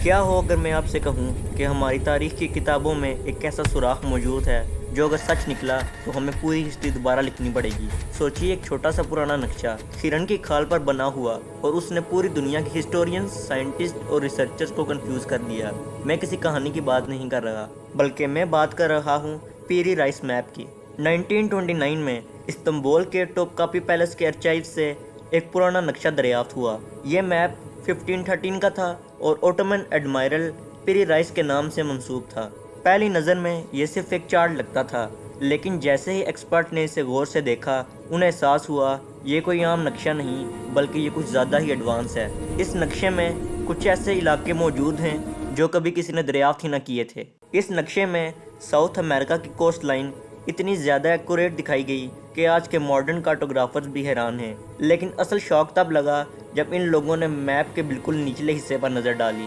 کیا ہو اگر میں آپ سے کہوں کہ ہماری تاریخ کی کتابوں میں ایک ایسا سوراخ موجود ہے جو اگر سچ نکلا تو ہمیں پوری ہسٹری دوبارہ لکھنی پڑے گی۔ سوچیے ایک چھوٹا سا پرانا نقشہ ہرن کی کھال پر بنا ہوا اور اس نے پوری دنیا کے ہسٹورینز، سائنٹسٹ اور ریسرچرز کو کنفیوز کر دیا۔ میں کسی کہانی کی بات نہیں کر رہا، بلکہ میں بات کر رہا ہوں پیری رائس میپ کی۔ 1929 میں استنبول کے ٹوپ کاپی پیلس کے ارچائیو سے ایک پرانا نقشہ دریافت ہوا۔ یہ میپ 1513 کا تھا اور اوٹومن ایڈمائرل پیری رائس کے نام سے منسوب تھا۔ پہلی نظر میں یہ صرف ایک چارٹ لگتا تھا، لیکن جیسے ہی ایکسپرٹ نے اسے غور سے دیکھا انہیں احساس ہوا یہ کوئی عام نقشہ نہیں بلکہ یہ کچھ زیادہ ہی ایڈوانس ہے۔ اس نقشے میں کچھ ایسے علاقے موجود ہیں جو کبھی کسی نے دریافت ہی نہ کیے تھے۔ اس نقشے میں ساؤتھ امریکہ کی کوسٹ لائن اتنی زیادہ ایکوریٹ دکھائی گئی کہ آج کے ماڈرن کارٹوگرافرز بھی حیران ہیں۔ لیکن اصل شوق تب لگا جب ان لوگوں نے میپ کے بالکل نچلے حصے پر نظر ڈالی۔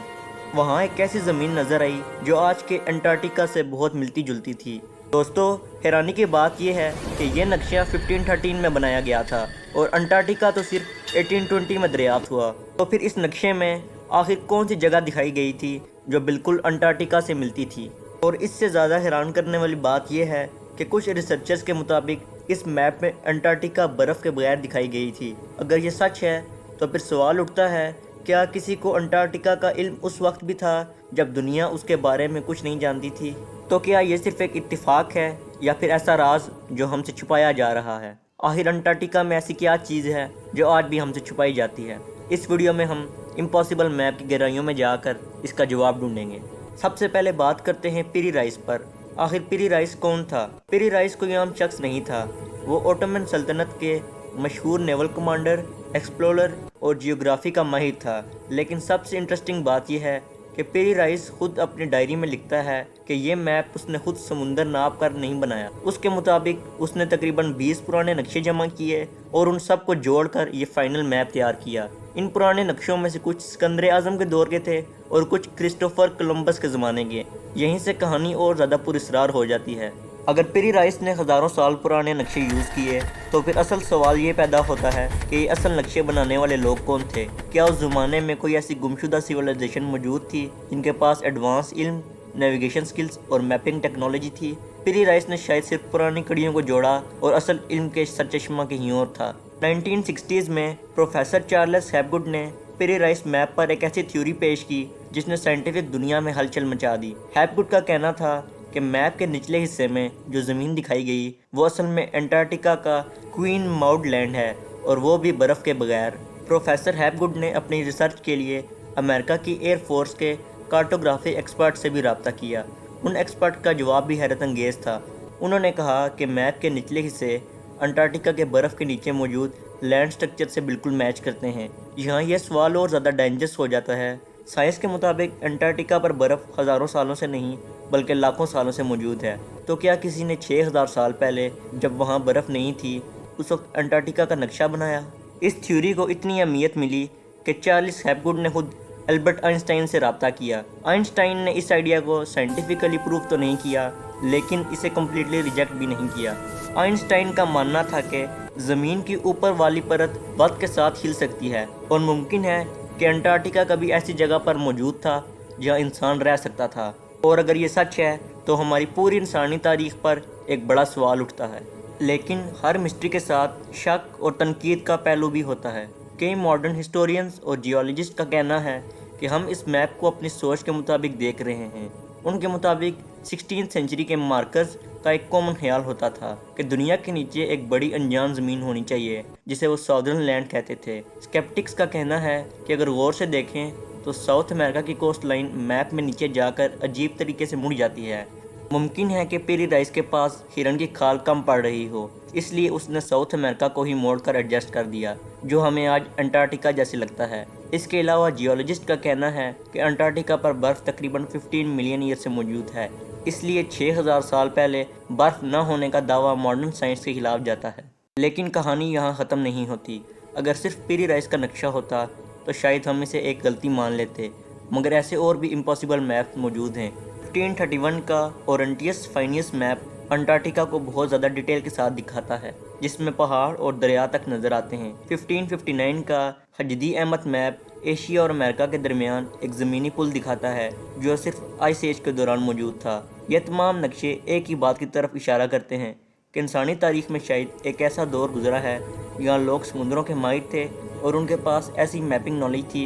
وہاں ایک ایسی زمین نظر آئی جو آج کے انٹارکٹیکا سے بہت ملتی جلتی تھی۔ دوستو، حیرانی کی بات یہ ہے کہ یہ نقشہ 1513 میں بنایا گیا تھا اور انٹارکٹیکا تو صرف 1820 میں دریافت ہوا۔ تو پھر اس نقشے میں آخر کون سی جگہ دکھائی گئی تھی جو بالکل انٹارکٹیکا سے ملتی تھی؟ اور اس سے زیادہ حیران کرنے والی بات یہ ہے کہ کچھ ریسرچرز کے مطابق اس میپ میں انٹارکٹیکا برف کے بغیر دکھائی گئی تھی۔ اگر یہ سچ ہے تو پھر سوال اٹھتا ہے، کیا کسی کو انٹارکٹیکا کا علم اس وقت بھی تھا جب دنیا اس کے بارے میں کچھ نہیں جانتی تھی؟ تو کیا یہ صرف ایک اتفاق ہے یا پھر ایسا راز جو ہم سے چھپایا جا رہا ہے؟ آخر انٹارکٹیکا میں ایسی کیا چیز ہے جو آج بھی ہم سے چھپائی جاتی ہے؟ اس ویڈیو میں ہم امپاسبل میپ کی گہرائیوں میں جا کر اس کا جواب ڈھونڈیں گے۔ سب سے پہلے بات کرتے ہیں پیری رائس پر۔ آخر پیری رائس کون تھا؟ پیری رائس کوئی عام شخص نہیں تھا، وہ اوٹومن سلطنت کے مشہور نیول کمانڈر، ایکسپلورر اور جیوگرافی کا ماہر تھا۔ لیکن سب سے انٹرسٹنگ بات یہ ہے کہ پیری رائس خود اپنی ڈائری میں لکھتا ہے کہ یہ میپ اس نے خود سمندر ناپ کر نہیں بنایا۔ اس کے مطابق اس نے تقریباً 20 پرانے نقشے جمع کیے اور ان سب کو جوڑ کر یہ فائنل میپ تیار کیا۔ ان پرانے نقشوں میں سے کچھ سکندر اعظم کے دور کے تھے اور کچھ کرسٹوفر کولمبس کے زمانے کے۔ یہیں سے کہانی اور زیادہ پراسرار ہو جاتی ہے۔ اگر پیری رائس نے ہزاروں سال پرانے نقشے یوز کیے تو پھر اصل سوال یہ پیدا ہوتا ہے کہ یہ اصل نقشے بنانے والے لوگ کون تھے؟ کیا اس زمانے میں کوئی ایسی گمشدہ سیولائزیشن موجود تھی جن کے پاس ایڈوانس علم، نیویگیشن سکلز اور میپنگ ٹیکنالوجی تھی؟ پیری رائس نے شاید صرف پرانی کڑیوں کو جوڑا اور اصل علم کے سرچشمہ کہیں اور تھا۔ 1960s میں پروفیسر چارلس ہیپگوڈ نے پیری رائس میپ پر ایک ایسی تھیوری پیش کی جس نے سائنٹیفک دنیا میں ہلچل مچا دی۔ ہیپگوڈ کا کہنا تھا کہ میپ کے نچلے حصے میں جو زمین دکھائی گئی وہ اصل میں انٹارکٹیکا کا کوئن ماؤڈ لینڈ ہے اور وہ بھی برف کے بغیر۔ پروفیسر ہیپگوڈ نے اپنی ریسرچ کے لیے امریکہ کی ایئر فورس کے کارٹوگرافی ایکسپرٹ سے بھی رابطہ کیا۔ ان ایکسپرٹ کا جواب بھی حیرت انگیز تھا۔ انہوں نے کہا کہ میپ کے نچلے حصے انٹارکٹیکا کے برف کے نیچے موجود لینڈ سٹرکچر سے بالکل میچ کرتے ہیں۔ یہاں یہ سوال اور زیادہ ڈینجرس ہو جاتا ہے۔ سائنس کے مطابق انٹارکٹیکا پر برف ہزاروں سالوں سے نہیں بلکہ لاکھوں سالوں سے موجود ہے۔ تو کیا کسی نے 6000 سال پہلے جب وہاں برف نہیں تھی اس وقت انٹارکٹیکا کا نقشہ بنایا؟ اس تھیوری کو اتنی اہمیت ملی کہ چارلس ہیپگوڈ نے خود البرٹ آئنسٹائن سے رابطہ کیا۔ آئنسٹائن نے اس آئیڈیا کو سائنٹیفکلی پروف تو نہیں کیا لیکن اسے کمپلیٹلی ریجیکٹ بھی نہیں کیا۔ آئنسٹائن کا ماننا تھا کہ زمین کی اوپر والی پرت وقت کے ساتھ ہل سکتی ہے اور ممکن ہے کہ انٹارکٹیکا کبھی ایسی جگہ پر موجود تھا جہاں انسان رہ سکتا تھا۔ اور اگر یہ سچ ہے تو ہماری پوری انسانی تاریخ پر ایک بڑا سوال اٹھتا ہے۔ لیکن ہر مسٹری کے ساتھ شک اور تنقید کا پہلو بھی ہوتا ہے۔ کئی ماڈرن ہسٹورینز اور جیولوجسٹ کا کہنا ہے کہ ہم اس میپ کو اپنی سوچ کے مطابق دیکھ رہے ہیں۔ ان کے مطابق 16 سینچری کے مارکرز کا ایک کامن خیال ہوتا تھا کہ دنیا کے نیچے ایک بڑی انجان زمین ہونی چاہیے جسے وہ ساؤدرن لینڈ کہتے تھے۔ اسکیپٹکس کا کہنا ہے کہ اگر غور سے دیکھیں تو ساؤتھ امریکہ کی کوسٹ لائن میپ میں نیچے جا کر عجیب طریقے سے مڑ جاتی ہے۔ ممکن ہے کہ پیری رائس کے پاس ہرن کی کھال کم پڑ رہی ہو، اس لیے اس نے ساؤتھ امریکہ کو ہی موڑ کر ایڈجسٹ کر دیا جو ہمیں آج انٹارکٹیکا جیسے لگتا ہے۔ اس کے علاوہ جیولوجسٹ کا کہنا ہے کہ انٹارکٹیکا پر برف تقریباً 15 ملین ایئر سے موجود ہے، اس لیے 6000 سال پہلے برف نہ ہونے کا دعویٰ ماڈرن سائنس کے خلاف جاتا ہے۔ لیکن کہانی یہاں ختم نہیں ہوتی۔ اگر صرف پیری رائس کا نقشہ ہوتا تو شاید ہم اسے ایک غلطی مان لیتے، مگر ایسے اور بھی امپاسبل میپ موجود ہیں۔ 1531 کا اورنٹیس فائنیس میپ انٹارکٹیکا کو بہت زیادہ ڈیٹیل کے ساتھ دکھاتا ہے۔ جس میں پہاڑ اور دریا تک نظر آتے ہیں۔ 1559 کا حجدی احمد میپ ایشیا اور امریکہ کے درمیان ایک زمینی پل دکھاتا ہے جو صرف آئس ایج کے دوران موجود تھا۔ یہ تمام نقشے ایک ہی بات کی طرف اشارہ کرتے ہیں کہ انسانی تاریخ میں شاید ایک ایسا دور گزرا ہے جہاں لوگ سمندروں کے ماہر تھے اور ان کے پاس ایسی میپنگ نالج تھی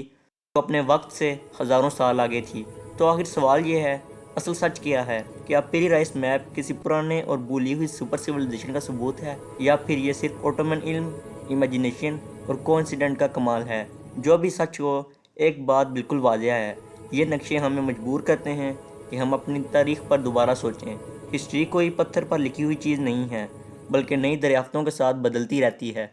جو اپنے وقت سے ہزاروں سال آگے تھی۔ تو آخر سوال یہ ہے، اصل سچ کیا ہے؟ کیا پیری رائس میپ کسی پرانے اور بھولی ہوئی سپر سویلائزیشن کا ثبوت ہے، یا پھر یہ صرف اوٹومن علم، امیجنیشن اور کوانسیڈنٹ کا کمال ہے؟ جو بھی سچ ہو، ایک بات بالکل واضح ہے، یہ نقشے ہمیں مجبور کرتے ہیں کہ ہم اپنی تاریخ پر دوبارہ سوچیں۔ ہسٹری کوئی پتھر پر لکھی ہوئی چیز نہیں ہے، بلکہ نئی دریافتوں کے ساتھ بدلتی رہتی ہے۔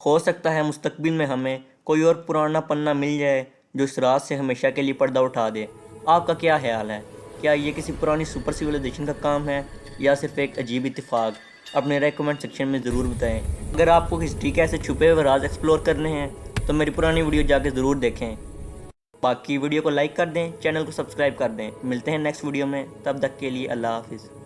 ہو سکتا ہے مستقبل میں ہمیں کوئی اور پرانا پنہ مل جائے جو اس راز سے ہمیشہ کے لیے پردہ اٹھا دے۔ آپ کا کیا خیال ہے؟ کیا یہ کسی پرانی سپر سویلائزیشن کا کام ہے یا صرف ایک عجیب اتفاق؟ اپنے رائے کمنٹ سیکشن میں ضرور بتائیں۔ اگر آپ کو ہسٹری کے ایسے چھپے ہوئے راز ایکسپلور کرنے ہیں تو میری پرانی ویڈیو جا کے ضرور دیکھیں۔ باقی ویڈیو کو لائک کر دیں، چینل کو سبسکرائب کر دیں۔ ملتے ہیں نیکسٹ ویڈیو میں، تب تک کے لیے اللہ حافظ۔